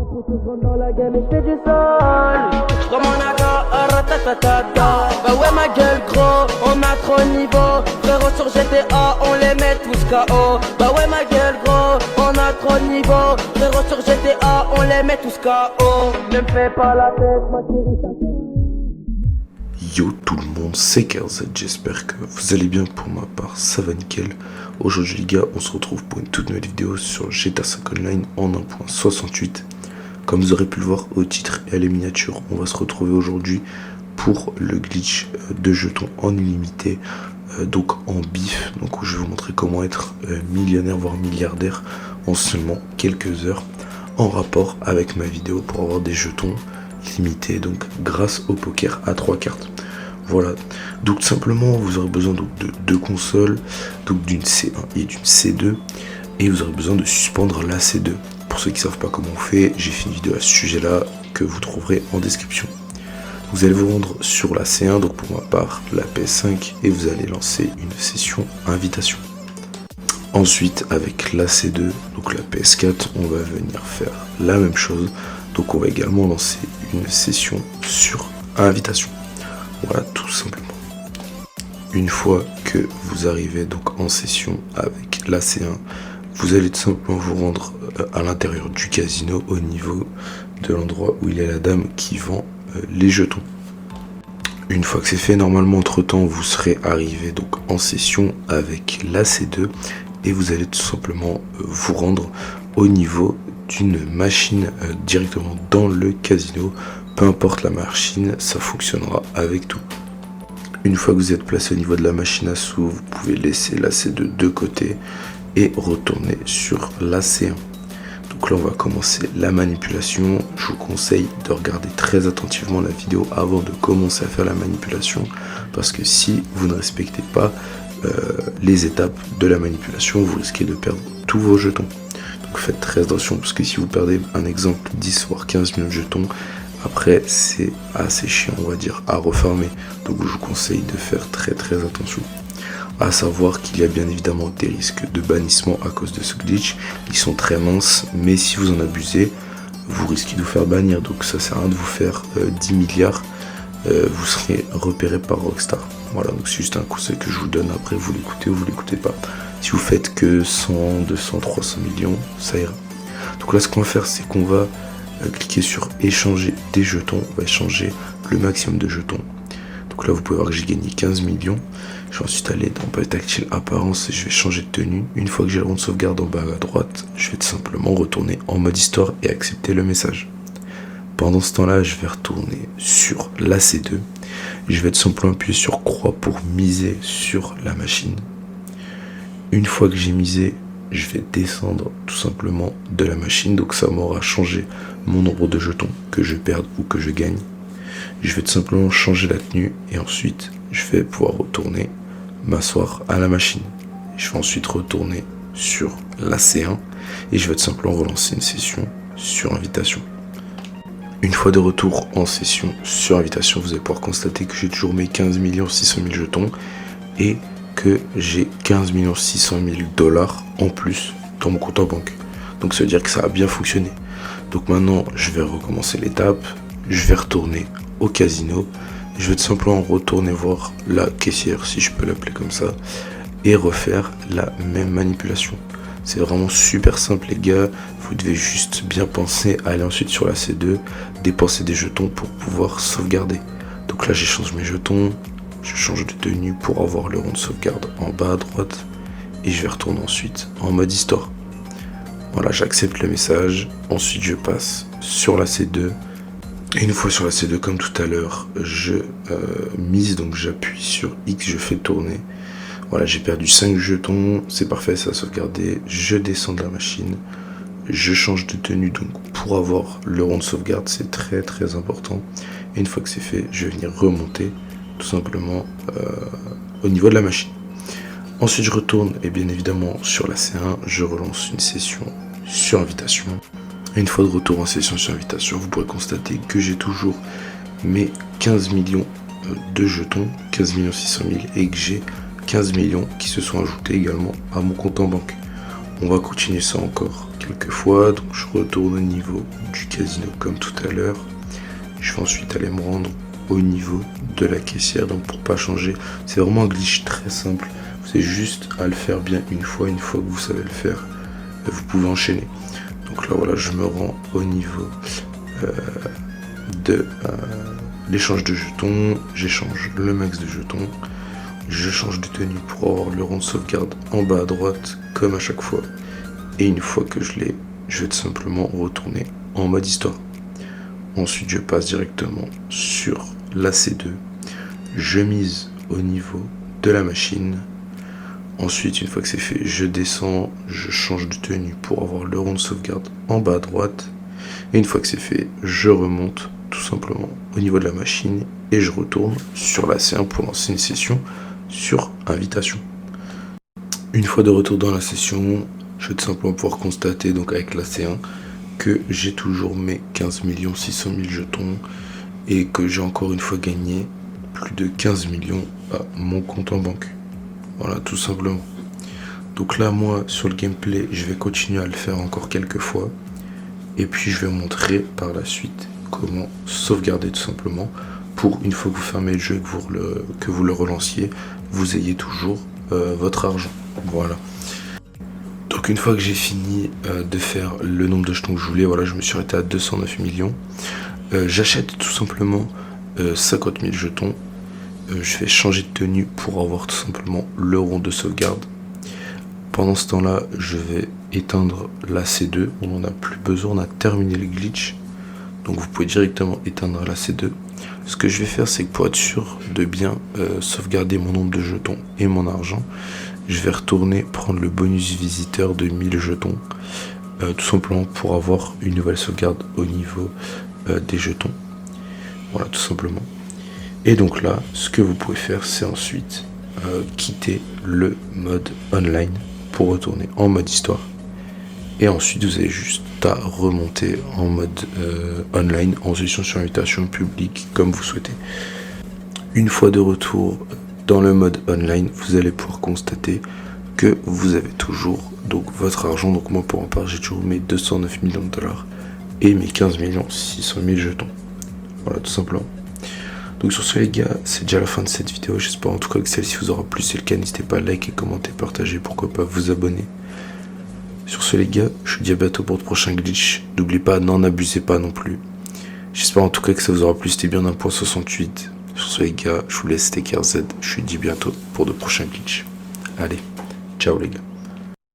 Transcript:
Dans la game et c'est du sol. Comme on a ratatata. Bah ouais ma gueule gros, on a trop de niveau. Frérot sur GTA, on les met tous KO. Bah ouais ma gueule gros, on a trop de niveau. Frérot sur GTA, on les met tous KO. Ne me fais pas la tête, ma chérie. Yo tout le monde, c'est KRZ, j'espère que vous allez bien. Pour ma part, ça va nickel. Aujourd'hui les gars, on se retrouve pour une toute nouvelle vidéo sur GTA 5 Online en 1.68. Comme vous aurez pu le voir au titre et à la miniature, on va se retrouver aujourd'hui pour le glitch de jetons en illimité, donc en bif. Donc je vais vous montrer comment être millionnaire voire milliardaire en seulement quelques heures, en rapport avec ma vidéo pour avoir des jetons illimités, donc grâce au poker à 3 cartes. Voilà, donc tout simplement vous aurez besoin donc de deux consoles, donc d'une C1 et d'une C2, et vous aurez besoin de suspendre la C2. Pour ceux qui ne savent pas comment on fait, j'ai fait une vidéo à ce sujet là que vous trouverez en description. Vous allez vous rendre sur la C1, donc pour ma part la PS5, et vous allez lancer une session invitation. Ensuite avec la C2, donc la PS4, on va venir faire la même chose, donc on va également lancer une session sur invitation. Voilà, tout simplement. Une fois que vous arrivez donc en session avec la C1, vous allez tout simplement vous rendre à l'intérieur du casino, au niveau de l'endroit où il y a la dame qui vend les jetons. Une fois que c'est fait, normalement entre temps vous serez arrivé donc en session avec la C2 et vous allez tout simplement vous rendre au niveau d'une machine directement dans le casino. Peu importe la machine, ça fonctionnera avec tout. Une fois que vous êtes placé au niveau de la machine à sous, vous pouvez laisser la C2 de côté et retourner sur la C1. Donc là on va commencer la manipulation. Je vous conseille de regarder très attentivement la vidéo avant de commencer à faire la manipulation, parce que si vous ne respectez pas les étapes de la manipulation, vous risquez de perdre tous vos jetons. Donc faites très attention, parce que si vous perdez un exemple 10 voire 15 millions de jetons, après c'est assez chiant on va dire à refarmer. Donc je vous conseille de faire très attention. À savoir qu'il y a bien évidemment des risques de bannissement à cause de ce glitch. Ils sont très minces, mais si vous en abusez, vous risquez de vous faire bannir. Donc ça sert à rien de vous faire 10 milliards, vous serez repéré par Rockstar. Voilà, donc c'est juste un conseil que je vous donne. Après vous l'écoutez ou vous l'écoutez pas. Si vous faites que 100, 200, 300 millions, ça ira. Donc là ce qu'on va faire, c'est qu'on va cliquer sur échanger des jetons. On va échanger le maximum de jetons. Donc là vous pouvez voir que j'ai gagné 15 millions. Je vais ensuite aller dans Paille Tactile Apparence et je vais changer de tenue. Une fois que j'ai le rond de sauvegarde en bas à droite, je vais tout simplement retourner en mode histoire et accepter le message. Pendant ce temps là, je vais retourner sur la C2. Je vais tout simplement appuyer sur croix pour miser sur la machine. Une fois que j'ai misé, je vais descendre tout simplement de la machine. Donc ça m'aura changé mon nombre de jetons que je perde ou que je gagne. Je vais tout simplement changer la tenue et ensuite je vais pouvoir retourner m'asseoir à la machine. Je vais ensuite retourner sur la C1 et je vais tout simplement relancer une session sur invitation. Une fois de retour en session sur invitation, vous allez pouvoir constater que j'ai toujours mes 15 600 000 jetons et que j'ai 15 600 000 dollars en plus dans mon compte en banque. Donc ça veut dire que ça a bien fonctionné. Donc maintenant je vais recommencer l'étape, je vais retourner au casino, je vais tout simplement retourner voir la caissière, si je peux l'appeler comme ça, et refaire la même manipulation. C'est vraiment super simple les gars, vous devez juste bien penser à aller ensuite sur la C2, dépenser des jetons pour pouvoir sauvegarder. Donc là j'échange mes jetons, je change de tenue pour avoir le rond de sauvegarde en bas à droite, et je vais retourner ensuite en mode histoire. Voilà, j'accepte le message, ensuite je passe sur la C2. Et une fois sur la C2, comme tout à l'heure, je mise, donc j'appuie sur X, je fais tourner. Voilà, j'ai perdu 5 jetons, c'est parfait, ça a sauvegardé. Je descends de la machine, je change de tenue donc pour avoir le rond de sauvegarde, c'est très important. Et une fois que c'est fait, je vais venir remonter tout simplement au niveau de la machine. Ensuite, je retourne et bien évidemment sur la C1, je relance une session sur invitation. Une fois de retour en session sur invitation, vous pourrez constater que j'ai toujours mes 15 millions de jetons, 15 600 000, et que j'ai 15 millions qui se sont ajoutés également à mon compte en banque. On va continuer ça encore quelques fois. Donc je retourne au niveau du casino comme tout à l'heure. Je vais ensuite aller me rendre au niveau de la caissière. Donc pour pas changer, c'est vraiment un glitch très simple. Vous avez juste à le faire bien une fois que vous savez le faire, vous pouvez enchaîner. Donc là voilà, je me rends au niveau de l'échange de jetons. J'échange le max de jetons. Je change de tenue pour avoir le rond de sauvegarde en bas à droite, comme à chaque fois. Et une fois que je l'ai, je vais tout simplement retourner en mode histoire. Ensuite, je passe directement sur la C2. Je mise au niveau de la machine. Ensuite, une fois que c'est fait, je descends, je change de tenue pour avoir le rond de sauvegarde en bas à droite. Et une fois que c'est fait, je remonte tout simplement au niveau de la machine et je retourne sur la C1 pour lancer une session sur invitation. Une fois de retour dans la session, je vais tout simplement pouvoir constater donc avec la C1 que j'ai toujours mes 15 600 000 jetons et que j'ai encore une fois gagné plus de 15 millions à mon compte en banque. Voilà, tout simplement. Donc là, moi, sur le gameplay, je vais continuer à le faire encore quelques fois. Et puis, je vais vous montrer par la suite comment sauvegarder tout simplement pour une fois que vous fermez le jeu et que vous le relanciez, vous ayez toujours votre argent. Voilà. Donc une fois que j'ai fini de faire le nombre de jetons que je voulais, voilà, je me suis arrêté à 209 millions. J'achète tout simplement 50 000 jetons. Je vais changer de tenue pour avoir tout simplement le rond de sauvegarde. Pendant ce temps-là, je vais éteindre la C2. On n'en a plus besoin, on a terminé le glitch. Donc vous pouvez directement éteindre la C2. Ce que je vais faire, c'est que pour être sûr de bien sauvegarder mon nombre de jetons et mon argent, je vais retourner prendre le bonus visiteur de 1000 jetons. Tout simplement pour avoir une nouvelle sauvegarde au niveau des jetons. Voilà, tout simplement. Et donc là, ce que vous pouvez faire, c'est ensuite quitter le mode online pour retourner en mode histoire. Et ensuite, vous avez juste à remonter en mode online, en session sur invitation publique, comme vous souhaitez. Une fois de retour dans le mode online, vous allez pouvoir constater que vous avez toujours donc votre argent. Donc moi, pour ma part, j'ai toujours mes 209 millions de dollars et mes 15 600 000 jetons. Voilà, tout simplement. Donc sur ce les gars, c'est déjà la fin de cette vidéo. J'espère en tout cas que celle-ci vous aura plu. Si c'est le cas, n'hésitez pas à liker, commenter, partager, pourquoi pas vous abonner. Sur ce les gars, je vous dis à bientôt pour de prochains glitch. N'oubliez pas, n'en abusez pas non plus. J'espère en tout cas que ça vous aura plu. C'était bien 1.68. Sur ce les gars, je vous laisse, c'était KRZ. Je vous dis bientôt pour de prochains glitch. Allez, ciao les gars.